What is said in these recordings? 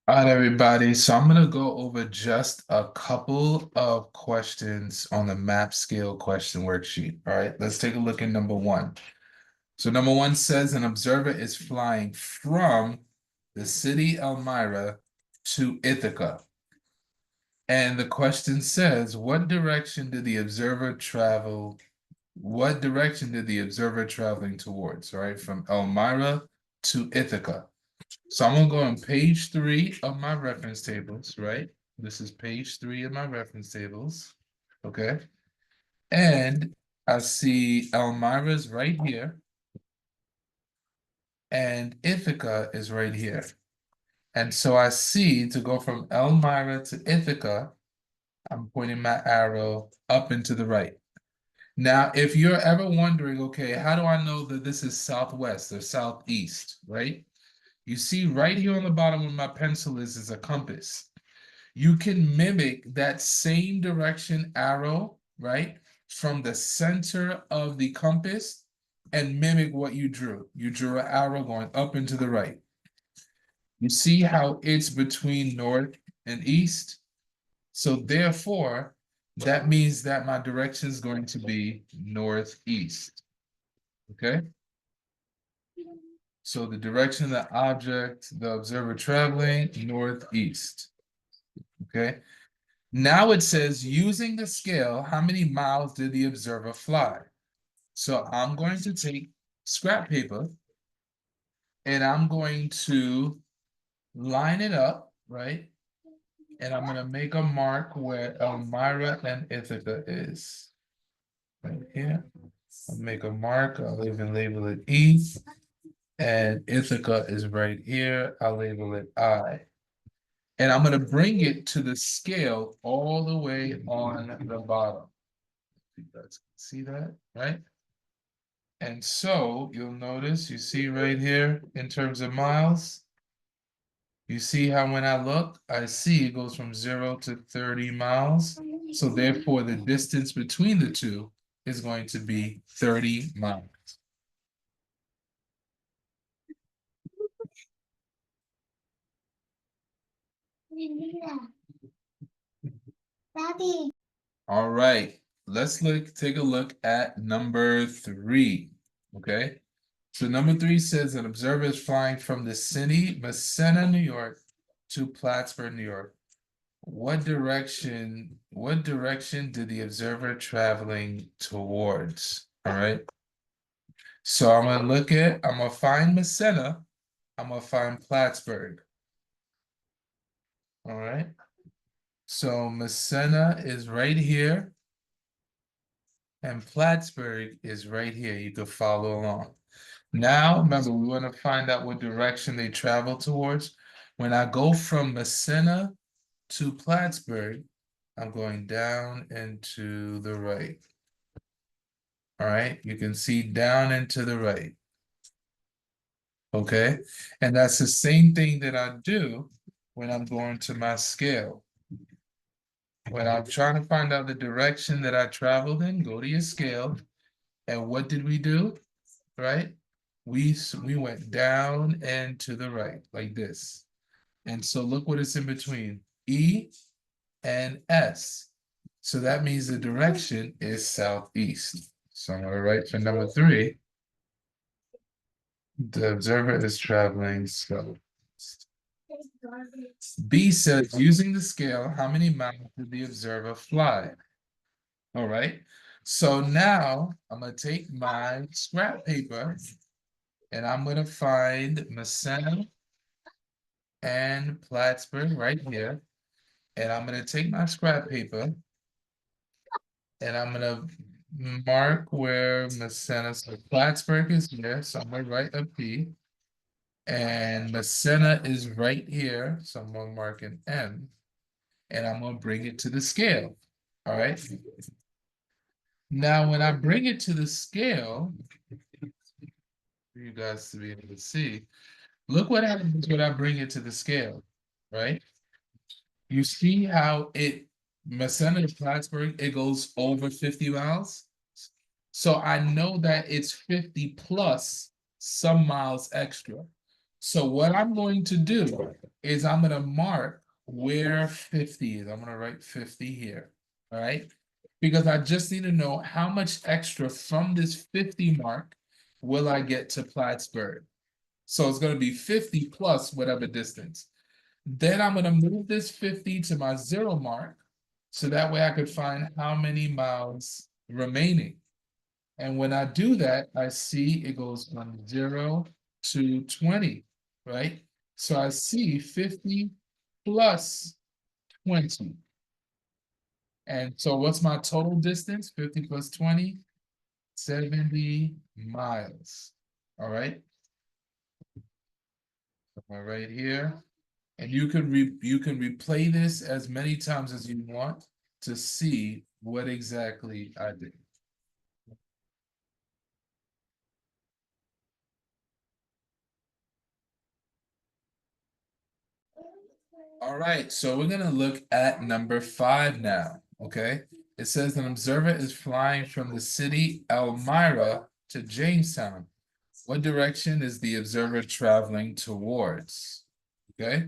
All right, everybody. So I'm going to go over just a couple of questions on the map scale question worksheet. All right, let's take a look at number one. So number one says an observer is flying from the city Elmira to Ithaca. And the question says, what direction did the observer travel? What direction did the observer traveling towards, right? From Elmira to Ithaca. So I'm gonna go on page 3 of my reference tables, right? This is page 3 of my reference tables, okay? And I see Elmira's right here, and Ithaca is right here. And so I see to go from Elmira to Ithaca, I'm pointing my arrow up and to the right. Now, if you're ever wondering, okay, how do I know that this is southwest or southeast, right? You see right here on the bottom where my pencil is a compass. You can mimic that same direction arrow, right, from the center of the compass and mimic what you drew. You drew an arrow going up and to the right. You see how it's between north and east? So therefore, that means that my direction is going to be northeast, okay? So the direction of the object, the observer traveling, northeast, okay? Now it says, using the scale, how many miles did the observer fly? So I'm going to take scrap paper and I'm going to line it up, right? And I'm going to make a mark where Elmira and Ithaca is. Right here. I'll make a mark. I'll even label it E. And Ithaca is right here. I'll label it I. And I'm going to bring it to the scale all the way on the bottom. You guys can see that, right? And so you'll notice, you see right here in terms of miles, you see how when I look, I see it goes from 0 to 30 miles. So therefore, the distance between the two is going to be 30 miles. Daddy. All right, let's take a look at number 3. Okay. So number 3 says an observer is flying from the city, Massena, New York, to Plattsburgh, New York. What direction did the observer traveling towards? All right. So I'm gonna find Massena, I'm gonna find Plattsburgh. All right. So Massena is right here, and Plattsburgh is right here. You could follow along. Now, remember, we want to find out what direction they travel towards. When I go from Massena to Plattsburgh, I'm going down and to the right. All right, you can see down and to the right. Okay, and that's the same thing that I do when I'm going to my scale. When I'm trying to find out the direction that I traveled in, go to your scale. And what did we do? Right? We went down and to the right, like this. And so look what is in between, E and S. So that means the direction is southeast. So I'm gonna write for number 3. The observer is traveling south. B says, using the scale, how many miles did the observer fly? All right. So now I'm gonna take my scrap paper and I'm gonna find Massena and Plattsburgh right here. And I'm gonna take my scrap paper and I'm gonna mark where Massena, so Plattsburgh is here, so I'm gonna write a P. And Massena is right here, so I'm gonna mark an M. And I'm gonna bring it to the scale. All right. Now, when I bring it to the scale, for you guys to be able to see, look what happens when I bring it to the scale, right? You see how Massena to Plattsburgh, it goes over 50 miles. So I know that it's 50 plus some miles extra. So what I'm going to do is I'm gonna mark where 50 is. I'm gonna write 50 here, all right? Because I just need to know how much extra from this 50 mark will I get to Plattsburgh. So it's gonna be 50 plus whatever distance. Then I'm gonna move this 50 to my 0 mark, so that way I could find how many miles remaining. And when I do that, I see it goes from 0 to 20, right? So I see 50 plus 20. And so what's my total distance? 50 plus 20, 70 miles. All right. Right here. And you can replay this as many times as you want to see what exactly I did. All right, so we're gonna look at number 5 now, okay? It says an observer is flying from the city Elmira to Jamestown. What direction is the observer traveling towards? Okay,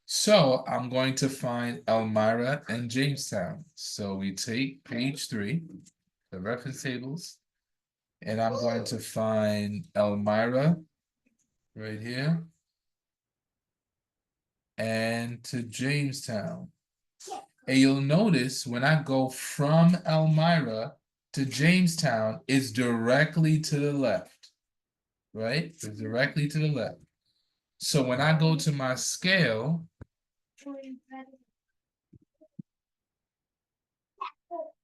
so I'm going to find Elmira and Jamestown. So we take page 3, the reference tables, and I'm going to find Elmira right here and to Jamestown. And you'll notice when I go from Elmira to Jamestown, it's directly to the left, right? It's directly to the left. So when I go to my scale,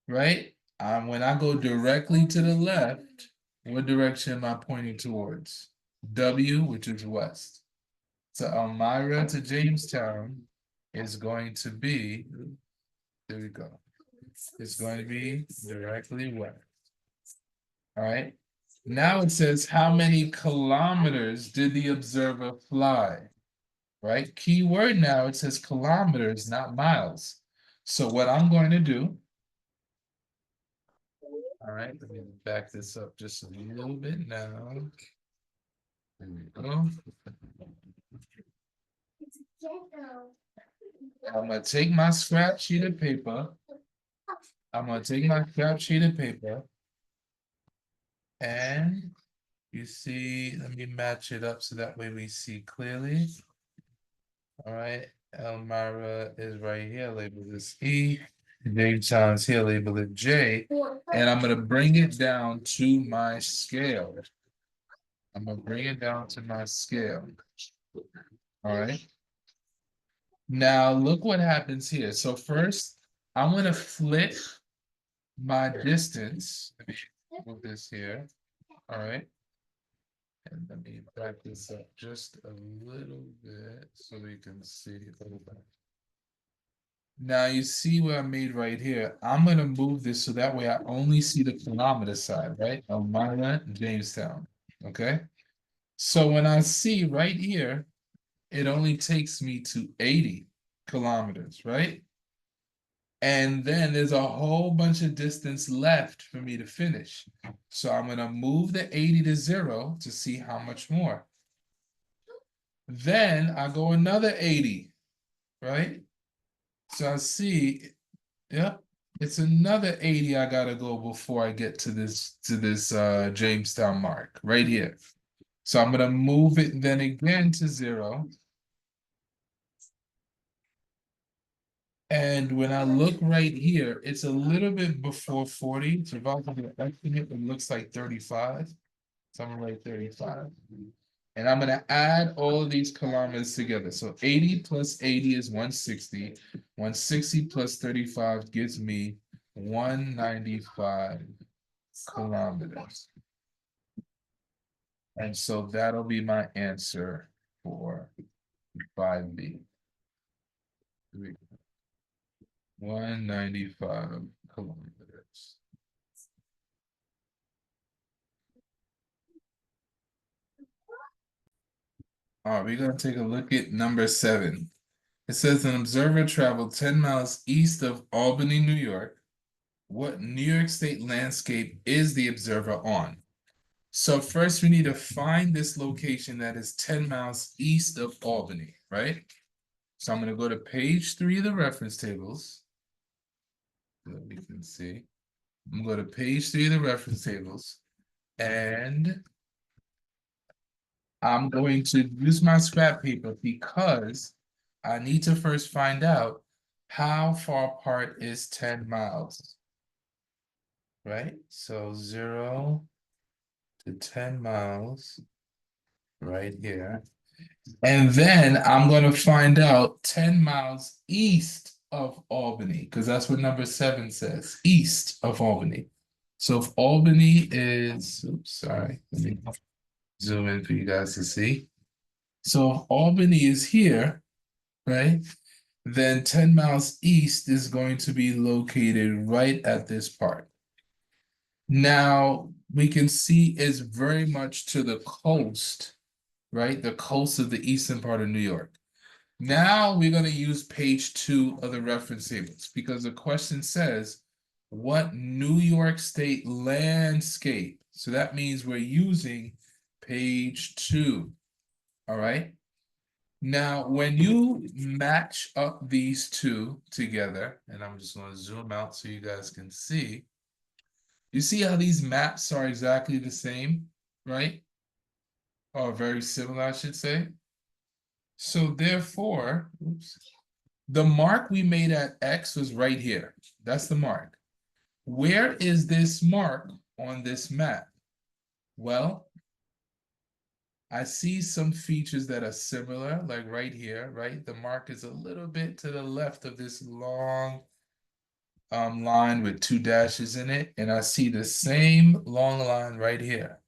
right? When I go directly to the left, what direction am I pointing towards? W, which is west. So Elmira to Jamestown is going to be, there we go. It's going to be directly west. All right. Now it says, how many kilometers did the observer fly? Right? Key word now, it says kilometers, not miles. So what I'm going to do, all right, let me back this up just a little bit now. There we go. I'm gonna take my scrap sheet of paper. I'm gonna take my scrap sheet of paper. And you see, let me match it up so that way we see clearly. All right, Elmira is right here, labeled as E. Jamestown is here, labeled as J. And I'm gonna bring it down to my scale. I'm gonna bring it down to my scale. All right. Now look what happens here. So first, I'm gonna flip my distance. Let me move this here. All right. And let me back this up just a little bit so we can see a little bit. Now you see what I made right here. I'm gonna move this so that way I only see the kilometer side, right? Elmira, Jamestown. Okay. So when I see right here, it only takes me to 80 kilometers, right? And then there's a whole bunch of distance left for me to finish. So I'm gonna move the 80 to 0 to see how much more. Then I go another 80, right? So I see, yep, it's another 80 I gotta go before I get to this Jamestown mark right here. So I'm gonna move it then again to 0. And when I look right here, it's a little bit before 40. So if I was to estimate, it looks like 35. So I'm gonna write 35. And I'm gonna add all of these kilometers together. So 80 plus 80 is 160. 160 plus 35 gives me 195 kilometers. And so that'll be my answer for 5B. 195 kilometers. All right, we're gonna take a look at number 7. It says an observer traveled 10 miles east of Albany, New York. What New York State landscape is the observer on? So first we need to find this location that is 10 miles east of Albany, right? So I'm going to go to page 3 of the reference tables. So that we can see. I'm going to go to page 3 of the reference tables. And I'm going to use my scrap paper because I need to first find out how far apart is 10 miles. Right? So 0 to 10 miles right here. And then I'm going to find out 10 miles east of Albany, because that's what number 7 says, east of Albany. So if Albany is, oops, sorry, let me zoom in for you guys to see. So if Albany is here, right, then 10 miles east is going to be located right at this part. Now, we can see it's very much to the coast, right? The coast of the eastern part of New York. Now we're going to use page 2 of the reference tables because the question says, what New York State landscape? So that means we're using page 2. All right. Now, when you match up these two together, and I'm just going to zoom out so you guys can see, you see how these maps are exactly the same, right? Or very similar, I should say. So therefore, oops, the mark we made at X was right here. That's the mark. Where is this mark on this map? Well, I see some features that are similar, like right here, right? The mark is a little bit to the left of this long line with 2 dashes in it, and I see the same long line right here.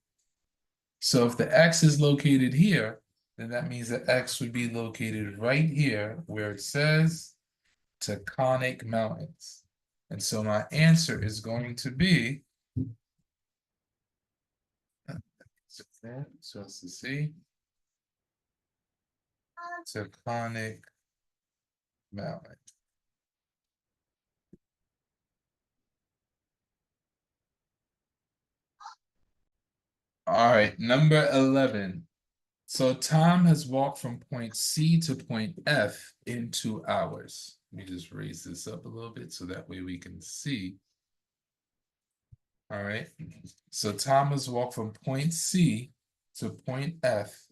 So if the X is located here, then that means the X would be located right here where it says Taconic Mountains. And so my answer is going to be, so let's see, Taconic Mountain. All right, number 11. So Tom has walked from point C to point F in 2 hours. Let me just raise this up a little bit so that way we can see. All right. So Tom has walked from point C to point F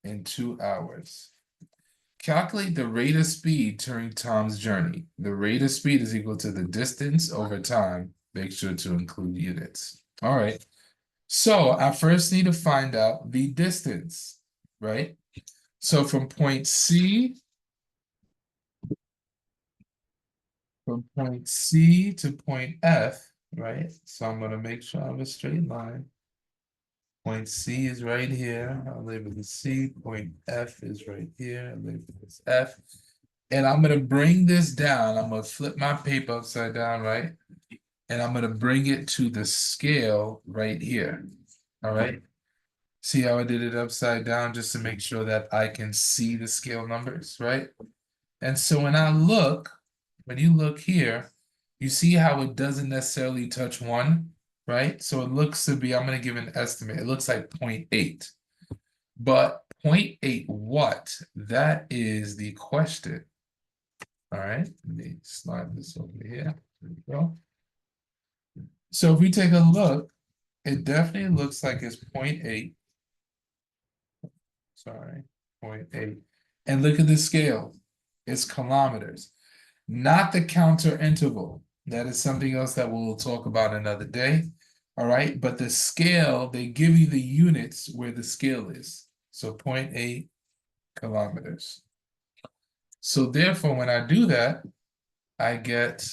in 2 hours. Calculate the rate of speed during Tom's journey. The rate of speed is equal to the distance over time. Make sure to include units. All right. So I first need to find out the distance, right? So from point C to point F, right? So I'm going to make sure I have a straight line. Point C is right here. I'll label the C. Point F is right here. I'll label this F. And I'm going to bring this down. I'm going to flip my paper upside down, right? And I'm going to bring it to the scale right here. All right. See how I did it upside down just to make sure that I can see the scale numbers, right? And so when you look here, you see how it doesn't necessarily touch 1, right? So it looks to be, I'm going to give an estimate. It looks like 0.8. But 0.8 what? That is the question. All right, let me slide this over here. There we go. So if we take a look, it definitely looks like it's 0.8. Sorry, 0.8. And look at the scale. It's kilometers, not the counter interval. That is something else that we'll talk about another day. All right, but the scale, they give you the units where the scale is. So 0.8 kilometers. So therefore, when I do that, I get,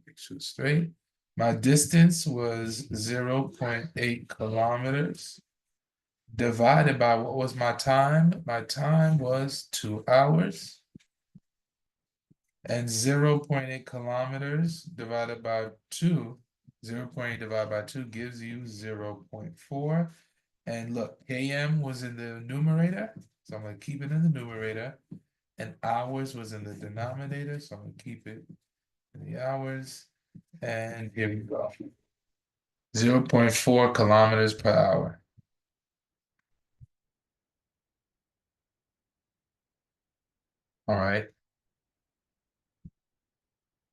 make sure it's straight. My distance was 0.8 kilometers divided by what was my time? My time was 2 hours. And 0.8 kilometers divided by 2, 0.8 divided by 2 gives you 0.4. And look, km was in the numerator, so I'm going to keep it in the numerator. And hours was in the denominator, so I'm going to keep it in the hours. And here we go. 0.4 kilometers per hour. All right.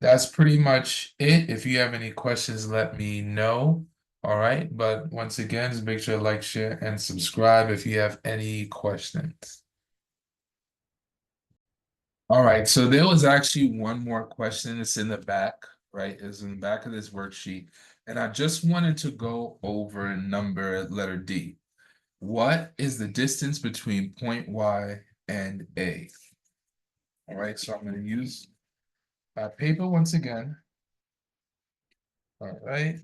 That's pretty much it. If you have any questions, let me know. All right. But once again, just make sure to like, share, and subscribe if you have any questions. All right. So there was actually one more question. It's in the back, right? It's in the back of this worksheet. And I just wanted to go over number letter D. What is the distance between point Y and A? All right. So I'm going to use my paper once again. All right.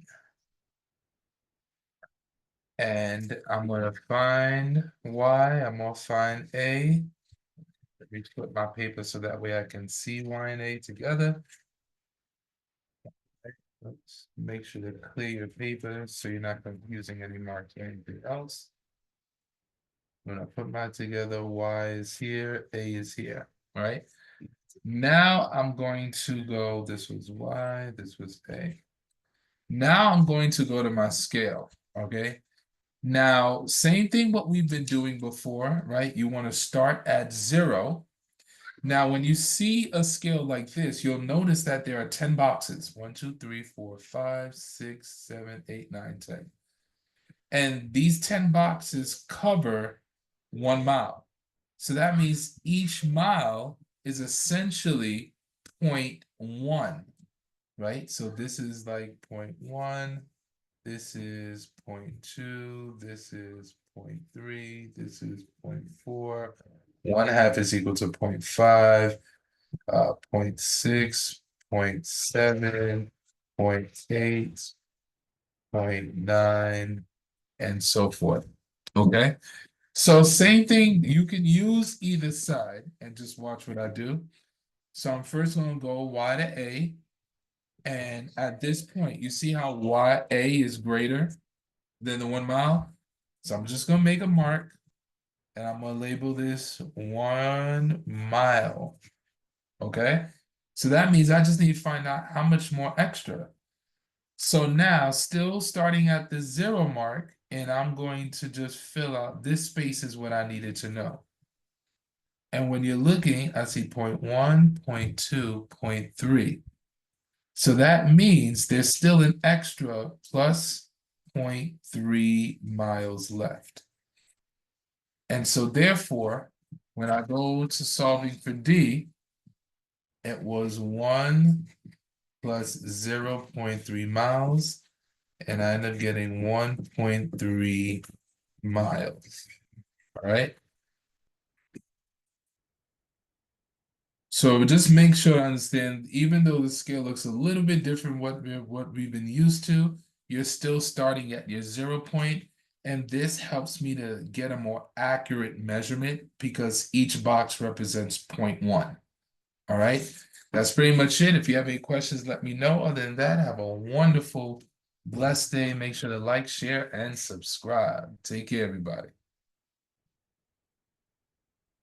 And I'm gonna find Y, I'm gonna find A. Let me put my paper so that way I can see Y and A together. Let's make sure to clear your paper so you're not confusing any marks or anything else. When I put mine together, Y is here, A is here, right? Now I'm going to go, this was Y, this was A. Now I'm going to go to my scale, okay? Now, same thing what we've been doing before, right? You want to start at 0. Now, when you see a scale like this, you'll notice that there are 10 boxes. 1, 2, 3, 4, 5, 6, 7, 8, 9, 10. And these 10 boxes cover 1 mile. So that means each mile is essentially 0.1, right? So this is like 0.1. This is 0.2, this is 0.3, this is 0.4. 1/2 is equal to 0.5, 0.6, 0.7, 0.8, 0.9, and so forth. Okay. So same thing, you can use either side and just watch what I do. So I'm first going to go Y to A. And at this point, you see how YA is greater than the 1 mile? So I'm just gonna make a mark and I'm gonna label this 1 mile. Okay? So that means I just need to find out how much more extra. So now, still starting at the 0 mark, and I'm going to just fill out this space is what I needed to know. And when you're looking, I see 0.1, 0.2, 0.3. So that means there's still an extra plus 0.3 miles left. And so therefore, when I go to solving for D, it was 1 plus 0.3 miles, and I end up getting 1.3 miles. All right. So just make sure to understand, even though the scale looks a little bit different what we've been used to, you're still starting at your 0 point, and this helps me to get a more accurate measurement because each box represents 0.1. All right, that's pretty much it. If you have any questions, let me know. Other than that, have a wonderful, blessed day. Make sure to like, share, and subscribe. Take care, everybody.